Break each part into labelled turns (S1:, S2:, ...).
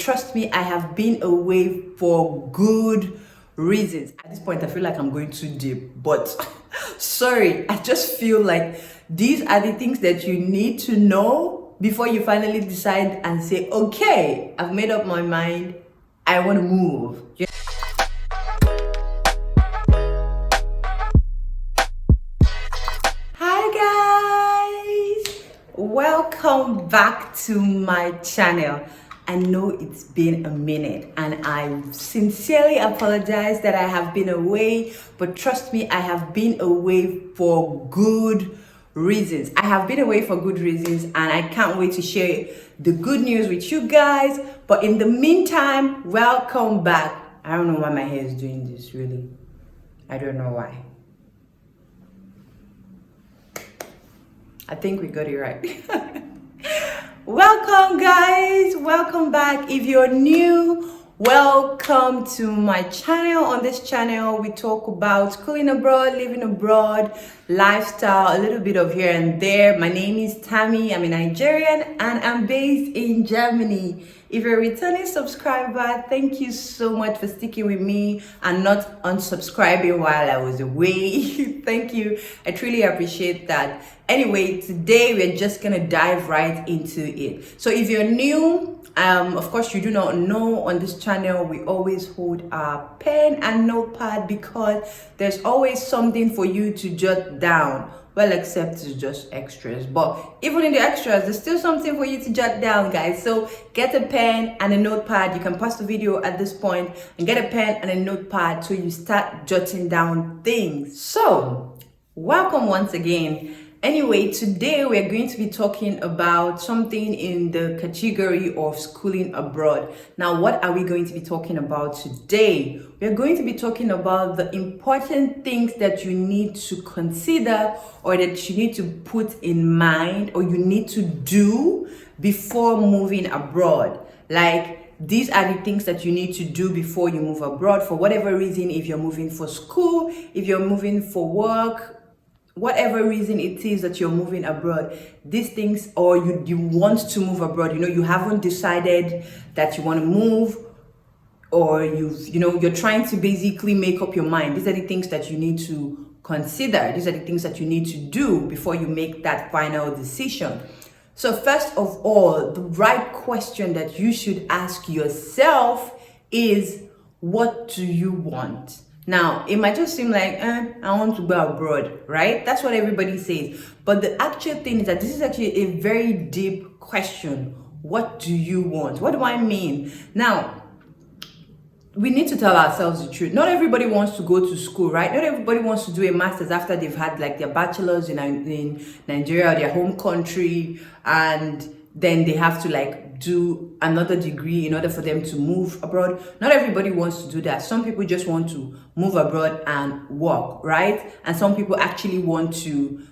S1: Trust me, I have been away for good reasons. At this point, I feel like I'm going too deep, but sorry, I just feel like these are the things that you need to know before you finally decide and say, okay, I've made up my mind, I want to move. Hi guys, welcome back to my channel. I know it's been a minute and I sincerely apologize that I have been away, but trust me, I have been away for good reasons. I have been away for good reasons and I can't wait to share the good news with you guys. But in the meantime, welcome back. I don't know why my hair is doing this, really. I don't know why. I think we got it right. Welcome guys, welcome back. If you're new, welcome to my channel. On this channel we talk about schooling abroad, living abroad, lifestyle, a little bit of here and there. My name is Tammy, I'm a Nigerian and I'm based in Germany. If you're a returning subscriber, thank you so much for sticking with me and not unsubscribing while I was away. Thank you, I truly appreciate that. Anyway, today we're just gonna dive right into it. So if you're new, of course you do not know, on this channel we always hold our pen and notepad because there's always something for you to jot down. Well, except it's just extras, but even in the extras there's still something for you to jot down, guys. So get a pen and a notepad. You can pause the video at this point and get a pen and a notepad so you start jotting down things. So welcome once again. Anyway, today we're going to be talking about something in the category of schooling abroad. Now, what are we going to be talking about today? We're going to be talking about the important things that you need to consider or that you need to put in mind or you need to do before moving abroad. Like, these are the things that you need to do before you move abroad for whatever reason. If you're moving for school, if you're moving for work, whatever reason it is that you're moving abroad, these things, or you want to move abroad, you haven't decided that you want to move, or you're trying to basically make up your mind. These are the things that you need to consider. These are the things that you need to do before you make that final decision. So first of all, the right question that you should ask yourself is, what do you want? Now, it might just seem like, I want to go abroad, right? That's what everybody says. But the actual thing is that this is actually a very deep question. What do you want? What do I mean? Now, we need to tell ourselves the truth. Not everybody wants to go to school, right? Not everybody wants to do a master's after they've had like their bachelor's in Nigeria, their home country, and then they have to like do another degree in order for them to move abroad. Not everybody wants to do that. Some people just want to move abroad and work, right? And some people actually want to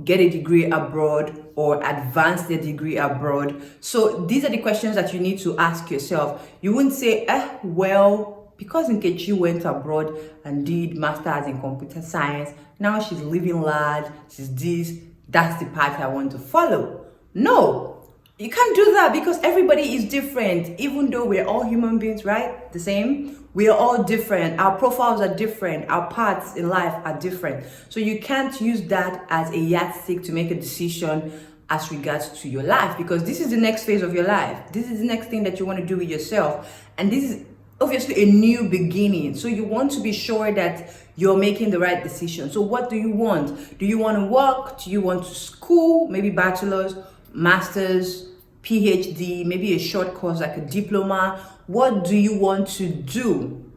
S1: get a degree abroad or advance their degree abroad. So these are the questions that you need to ask yourself. You wouldn't say, well, because Nkechi went abroad and did masters in computer science, now she's living large, she's this, that's the path I want to follow. No, you can't do that because everybody is different. Even though we're all human beings, right? The same. We are all different. Our profiles are different. Our paths in life are different. So you can't use that as a yardstick to make a decision as regards to your life, because this is the next phase of your life. This is the next thing that you want to do with yourself. And this is obviously a new beginning. So you want to be sure that you're making the right decision. So what do you want? Do you want to work? Do you want to school? Maybe bachelor's, master's, PhD, maybe a short course like a diploma. What do you want to do?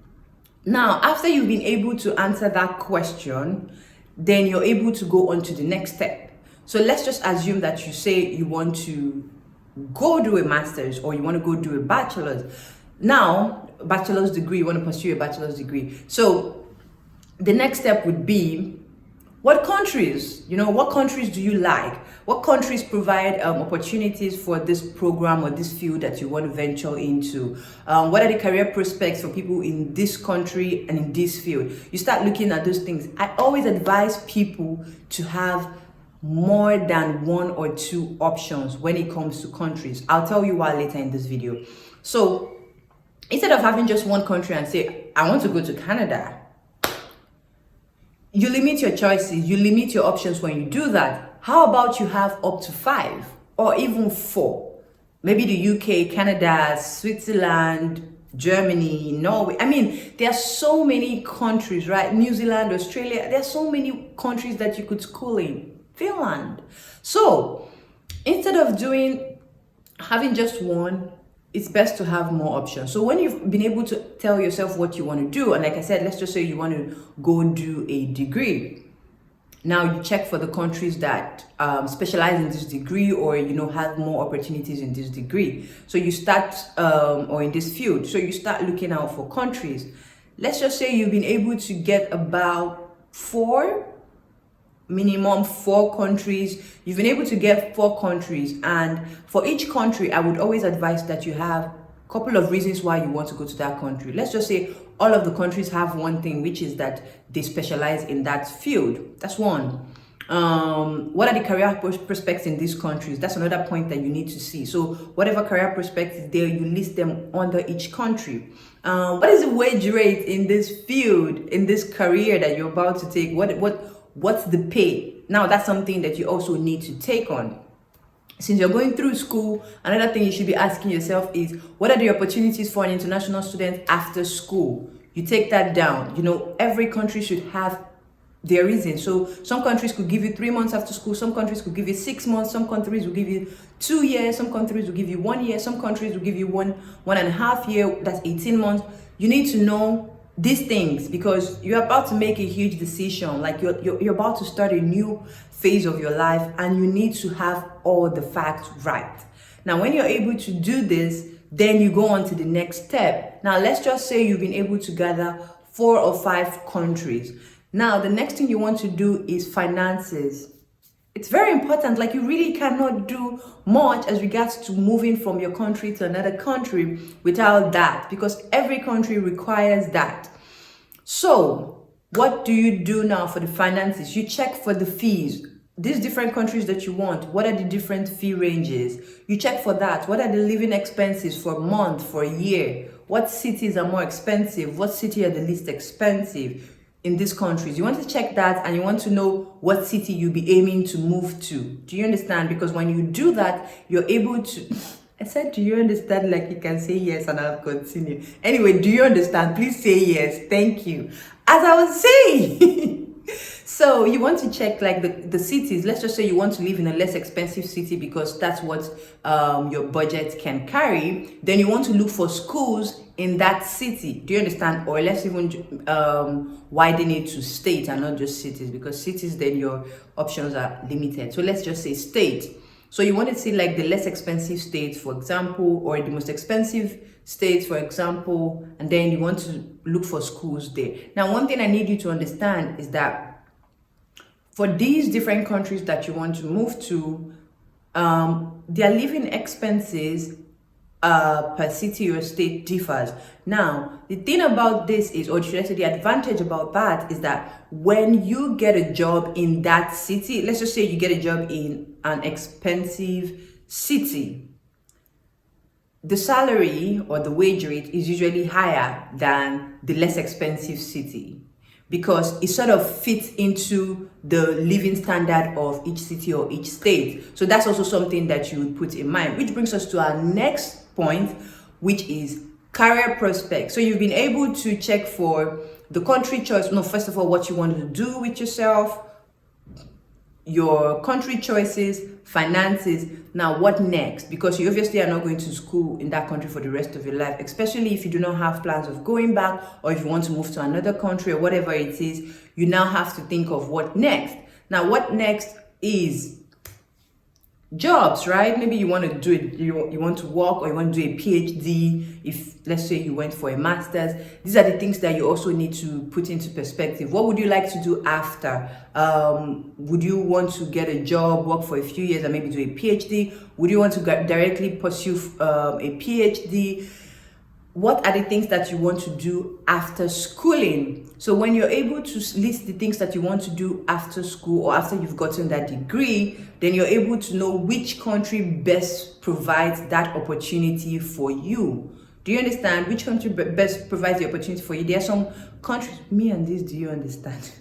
S1: Now, after you've been able to answer that question, then you're able to go on to the next step. So let's just assume that you say you want to go do a master's or you want to go do a bachelor's. Now, bachelor's degree, you want to pursue a bachelor's degree. So the next step would be, what countries? What countries do you like? What countries provide opportunities for this program or this field that you want to venture into? What are the career prospects for people in this country and in this field? You start looking at those things. I always advise people to have more than one or two options when it comes to countries. I'll tell you why later in this video. So instead of having just one country and say, I want to go to Canada, you limit your choices, you limit your options when you do that. How about you have up to 5 or even 4? Maybe the UK, Canada, Switzerland, Germany, Norway. I mean, there are so many countries, right? New Zealand, Australia. There are so many countries that you could school in. Finland. So instead of having just one, it's best to have more options. So when you've been able to tell yourself what you want to do, and like I said, let's just say you want to go do a degree. Now you check for the countries that specialize in this degree, or have more opportunities in this degree. So you start or in this field. So you start looking out for countries. Let's just say you've been able to get about minimum 4 countries. You've been able to get 4 countries, and for each country, I would always advise that you have a couple of reasons why you want to go to that country. Let's just say all of the countries have one thing, which is that they specialize in that field. That's one. What are the career prospects in these countries? That's another point that you need to see. So whatever career prospects is there, you list them under each country. What is the wage rate in this field, in this career that you're about to take? What's the pay? Now that's something that you also need to take on. Since you're going through school, another thing you should be asking yourself is, what are the opportunities for an international student after school? You take that down. Every country should have their reason. So some countries could give you 3 months after school, some countries could give you 6 months, some countries will give you 2 years, some countries will give you 1 year, some countries will give you 1.5 year, that's 18 months. You need to know these things because you're about to make a huge decision. Like you're about to start a new phase of your life, and you need to have all the facts right. Now, when you're able to do this, then you go on to the next step. Now, let's just say you've been able to gather 4 or 5 countries. Now, the next thing you want to do is finances. It's very important. Like, you really cannot do much as regards to moving from your country to another country without that, because every country requires that. So what do you do now for the finances? You check for the fees. These different countries that you want, what are the different fee ranges? You check for that. What are the living expenses for a month, for a year? What cities are more expensive? What city are the least expensive in these countries? You want to check that, and you want to know what city you'll be aiming to move to. Do you understand? Because when you do that, you're able to... I said, do you understand? Like, you can say yes and I'll continue. Anyway, do you understand? Please say yes. Thank you. As I was saying, so you want to check like the cities. Let's just say you want to live in a less expensive city because that's what your budget can carry. Then you want to look for schools in that city. Do you understand? Or let's even widen it to state and not just cities, because cities, then your options are limited. So let's just say state. So you want to see like the less expensive states, for example, or the most expensive states, for example, and then you want to look for schools there. Now, one thing I need you to understand is that for these different countries that you want to move to, their living expenses per city or state differs. Now, the thing about this is, or should I say the advantage about that is that when you get a job in that city, let's just say you get a job in an expensive city, the salary or the wage rate is usually higher than the less expensive city, because it sort of fits into the living standard of each city or each state. So that's also something that you would put in mind, which brings us to our next point, which is career prospects. So you've been able to check for the country choice. No, first of all, what you want to do with yourself, your country choices, finances. Now, what next? Because you obviously are not going to school in that country for the rest of your life, especially if you do not have plans of going back, or if you want to move to another country or whatever it is, you now have to think of what next. Now, what next is jobs, right? Maybe you want to do it, you want to work, or you want to do a PhD. If let's say you went for a master's, these are the things that you also need to put into perspective. What would you like to do after? Would you want to get a job, work for a few years, and maybe do a PhD? Would you want to directly pursue a PhD? What are the things that you want to do after schooling? So when you're able to list the things that you want to do after school or after you've gotten that degree, then you're able to know which country best provides that opportunity for you. Do you understand which country best provides the opportunity for you? There are some countries, me and this, do you understand?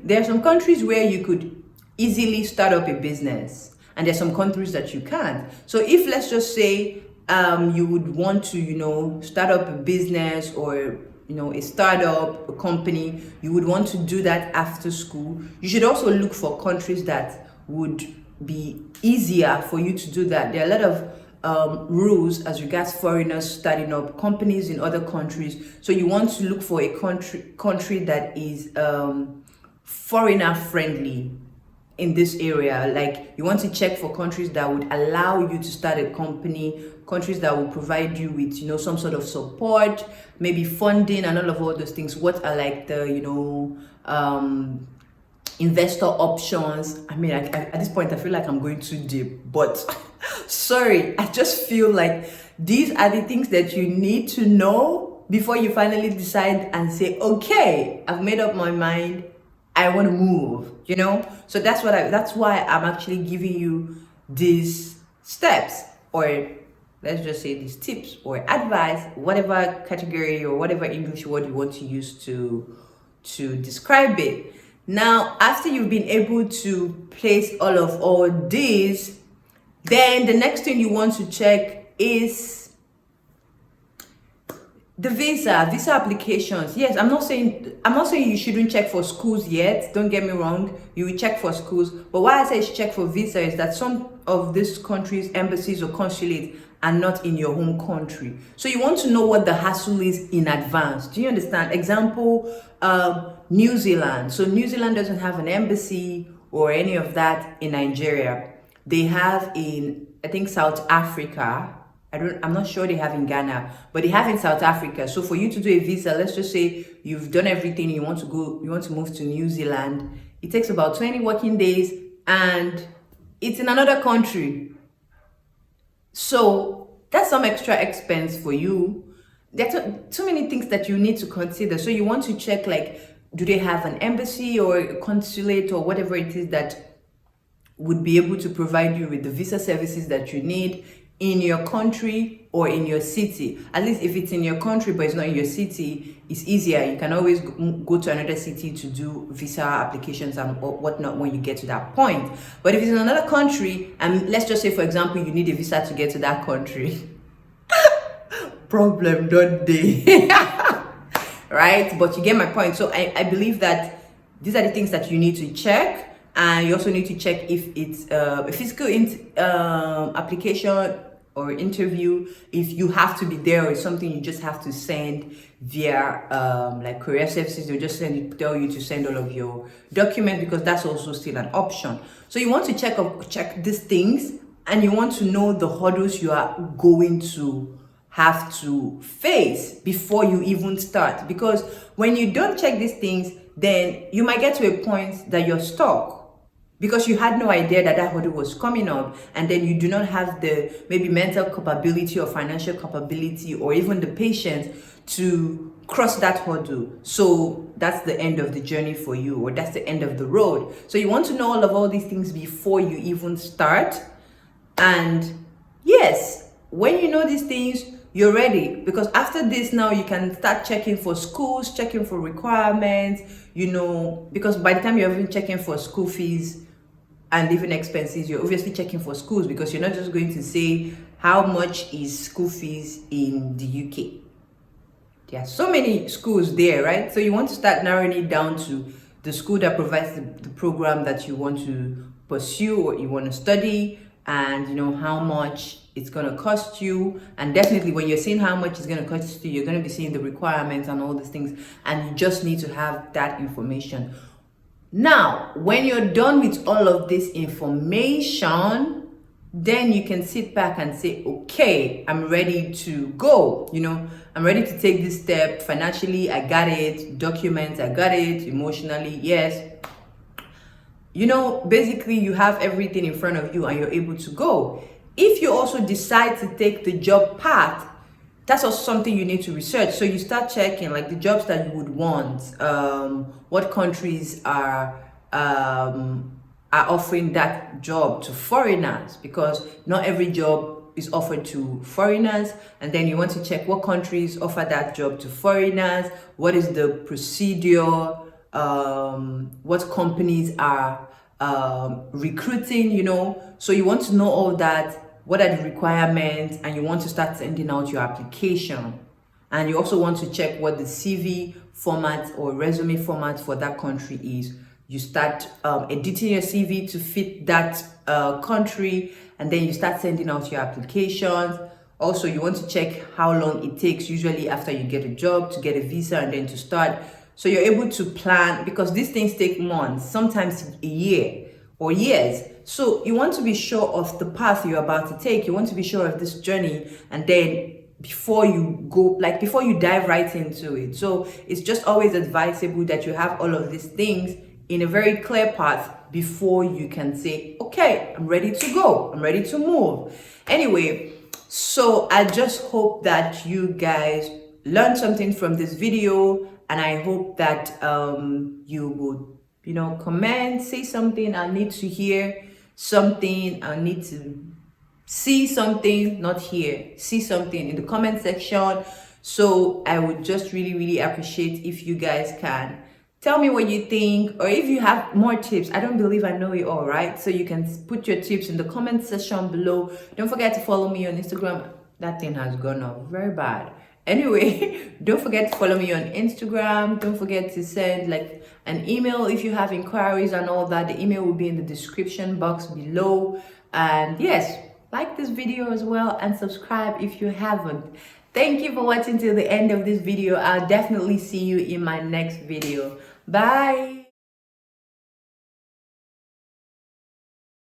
S1: There are some countries where you could easily start up a business, and there are some countries that you can't. So if, let's just say, you would want to, start up a business, or a startup, a company, you would want to do that after school. You should also look for countries that would be easier for you to do that. There are a lot of rules as regards foreigners starting up companies in other countries. So you want to look for a country that is foreigner friendly in this area. Like, you want to check for countries that would allow you to start a company, countries that will provide you with some sort of support, maybe funding, and all those things. What are like the investor options? I mean, at this point I feel like I'm going too deep, but sorry, I just feel like these are the things that you need to know before you finally decide and say, okay, I've made up my mind, I want to move, so that's why I'm actually giving you these steps, or let's just say these tips or advice, whatever category or whatever English word you want to use to describe it. Now, after you've been able to place all these, then the next thing you want to check is the visa applications. Yes, I'm not saying you shouldn't check for schools yet. Don't get me wrong. You will check for schools. But why I say you should check for visa is that some of these countries' embassies or consulate are not in your home country. So you want to know what the hassle is in advance. Do you understand? Example, New Zealand. So New Zealand doesn't have an embassy or any of that in Nigeria. They have in, I think, South Africa. I'm not sure they have in Ghana, but they have in South Africa. So for you to do a visa, let's just say you've done everything, you want to move to New Zealand. It takes about 20 working days, and it's in another country. So that's some extra expense for you. There's too many things that you need to consider. So you want to check, like, do they have an embassy or a consulate or whatever it is that would be able to provide you with the visa services that you need in your country or in your city. At least if it's in your country but it's not in your city, it's easier. You can always go to another city to do visa applications and whatnot when you get to that point. But if it's in another country, and let's just say, for example, you need a visa to get to that country, problem, don't they? Right? But you get my point. So I believe that these are the things that you need to check. And you also need to check if it's a physical application or interview, if you have to be there, or something you just have to send via like courier services. They'll just tell you to send all of your documents, because that's also still an option. So you want to check these things, and you want to know the hurdles you are going to have to face before you even start. Because when you don't check these things, then you might get to a point that you're stuck, because you had no idea that hurdle was coming up, and then you do not have the maybe mental capability or financial capability or even the patience to cross that hurdle. So that's the end of the journey for you, or that's the end of the road. So you want to know all these things before you even start. And yes, when you know these things, you're ready, because after this, now you can start checking for schools, checking for requirements, because by the time you're even checking for school fees and living expenses, you're obviously checking for schools, because you're not just going to say how much is school fees in the UK. There are so many schools there, right? So you want to start narrowing it down to the school that provides the program that you want to pursue or you want to study, and how much it's going to cost you. And definitely when you're seeing how much it's going to cost you, you're going to be seeing the requirements and all these things, and you just need to have that information. Now, when you're done with all of this information, then you can sit back and say, okay, I'm ready to go. I'm ready to take this step. Financially, I got it. Documents, I got it. Emotionally, yes. Basically you have everything in front of you and you're able to go. If you also decide to take the job path, that's also something you need to research. So you start checking, like, the jobs that you would want, what countries are offering that job to foreigners, because not every job is offered to foreigners, and then you want to check what countries offer that job to foreigners, what is the procedure, what companies are recruiting, you know. So you want to know all that, what are the requirements, and you want to start sending out your application. And you also want to check what the CV format or resume format for that country is. You start editing your CV to fit that country, and then you start sending out your applications. Also, you want to check how long it takes usually after you get a job to get a visa and then to start. So you're able to plan, because these things take months, sometimes a year or years. So you want to be sure of the path you're about to take. You want to be sure of this journey, and then before you go, like before you dive right into it. So it's just always advisable that you have all of these things in a very clear path before you can say, okay, I'm ready to go, I'm ready to move. Anyway, so I just hope that you guys learned something from this video, and I hope that you would, you know, comment, say something. I need to hear something, I need to see something, not hear, see something in the comment section. So I would just really appreciate if you guys can tell me what you think, or if you have more tips. I don't believe I know it all, right? So you can put your tips in the comment section below. Don't forget to follow me on Instagram. That thing has gone off very bad. Anyway, don't forget to follow me on Instagram. Don't forget to send like an email if you have inquiries and all that. The email will be in the description box below. And yes, like this video as well, and subscribe if you haven't. Thank you for watching till the end of this video. I'll definitely see you in my next video. Bye.